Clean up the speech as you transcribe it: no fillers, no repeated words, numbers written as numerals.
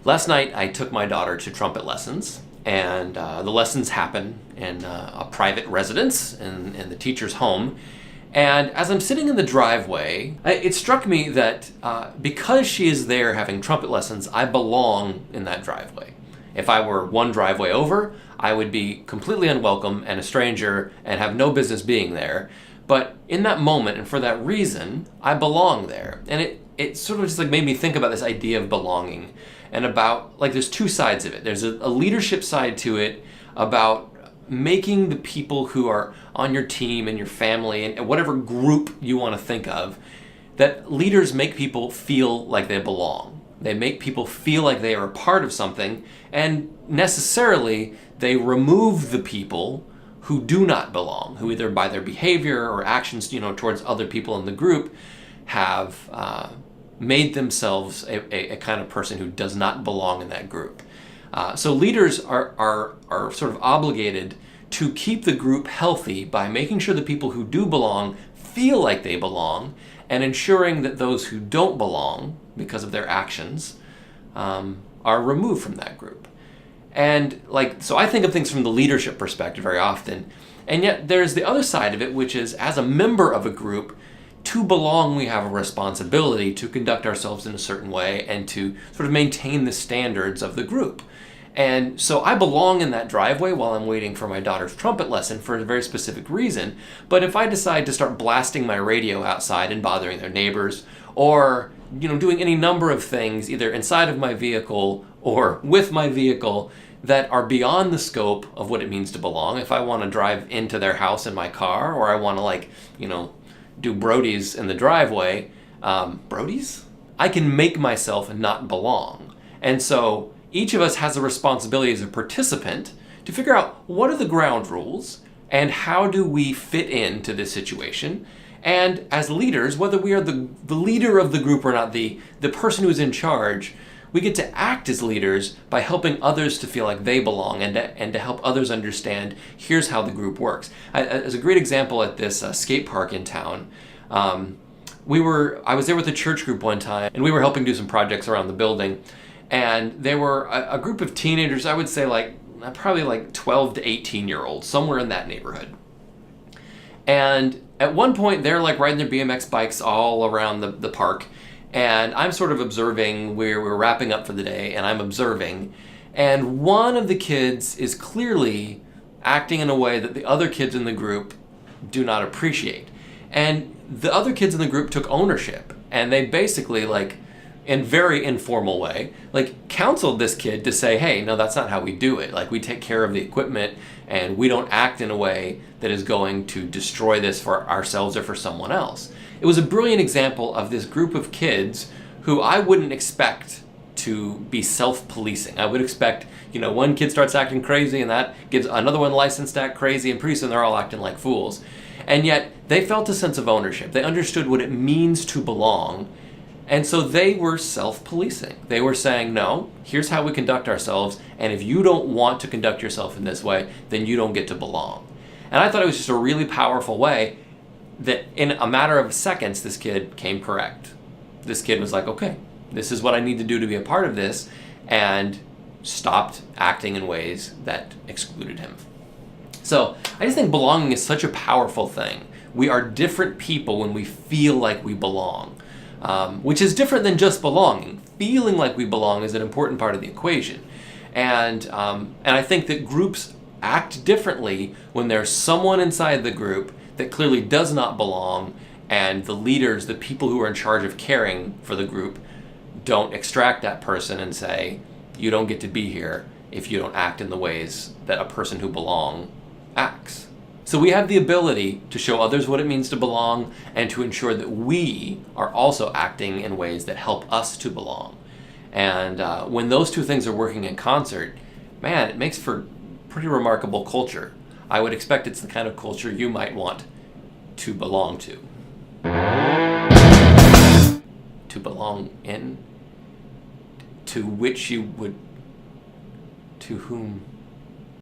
Last night, I took my daughter to trumpet lessons, and the lessons happen in a private residence in the teacher's home. And as I'm sitting in the driveway, it struck me that because she is there having trumpet lessons, I belong in that driveway. If I were one driveway over, I would be completely unwelcome and a stranger and have no business being there. But in that moment, and for that reason, I belong there. And it sort of just like made me think about this idea of belonging, and about, like, there's two sides of it. There's a leadership side to it, about making the people who are on your team and your family and whatever group you want to think of, that leaders make people feel like they belong. They make people feel like they are a part of something, and necessarily they remove the people who do not belong, who either by their behavior or actions, towards other people in the group have made themselves a kind of person who does not belong in that group. So leaders are sort of obligated to keep the group healthy by making sure the people who do belong feel like they belong, and ensuring that those who don't belong because of their actions are removed from that group. And so I think of things from the leadership perspective very often, and yet there's the other side of it, which is, as a member of a group, to belong, we have a responsibility to conduct ourselves in a certain way and to sort of maintain the standards of the group. And so I belong in that driveway while I'm waiting for my daughter's trumpet lesson for a very specific reason. But if I decide to start blasting my radio outside and bothering their neighbors, or doing any number of things either inside of my vehicle or with my vehicle that are beyond the scope of what it means to belong, if I want to drive into their house in my car, or I want to do Brody's in the driveway, Brody's? I can make myself not belong. And so each of us has a responsibility as a participant to figure out what are the ground rules and how do we fit into this situation. And as leaders, whether we are the leader of the group or not, the person who's in charge, we get to act as leaders by helping others to feel like they belong, and to help others understand, here's how the group works. As a great example, at this skate park in town, I was there with a church group one time, and we were helping do some projects around the building. And there were a group of teenagers, I would say probably 12 to 18-year-olds, somewhere in that neighborhood. And at one point, they're riding their BMX bikes all around the park. And I'm sort of observing. We're wrapping up for the day, and I'm observing. And one of the kids is clearly acting in a way that the other kids in the group do not appreciate. And the other kids in the group took ownership. And they basically, in very informal way, counseled this kid to say, hey, no, that's not how we do it. We take care of the equipment, and we don't act in a way that is going to destroy this for ourselves or for someone else. It was a brilliant example of this group of kids who I wouldn't expect to be self-policing. I would expect, one kid starts acting crazy, and that gives another one license to act crazy, and pretty soon they're all acting like fools. And yet they felt a sense of ownership. They understood what it means to belong. And so they were self-policing. They were saying, no, here's how we conduct ourselves, and if you don't want to conduct yourself in this way, then you don't get to belong. And I thought it was just a really powerful way that in a matter of seconds, this kid came correct. This kid was like, okay, this is what I need to do to be a part of this, and stopped acting in ways that excluded him. So I just think belonging is such a powerful thing. We are different people when we feel like we belong. Which is different than just belonging. Feeling like we belong is an important part of the equation. And I think that groups act differently when there's someone inside the group that clearly does not belong, and the leaders, the people who are in charge of caring for the group, don't extract that person and say, you don't get to be here if you don't act in the ways that a person who belong acts. So we have the ability to show others what it means to belong, and to ensure that we are also acting in ways that help us to belong. And when those two things are working in concert, man, it makes for pretty remarkable culture. I would expect it's the kind of culture you might want to belong to. To belong in, to which you would, to whom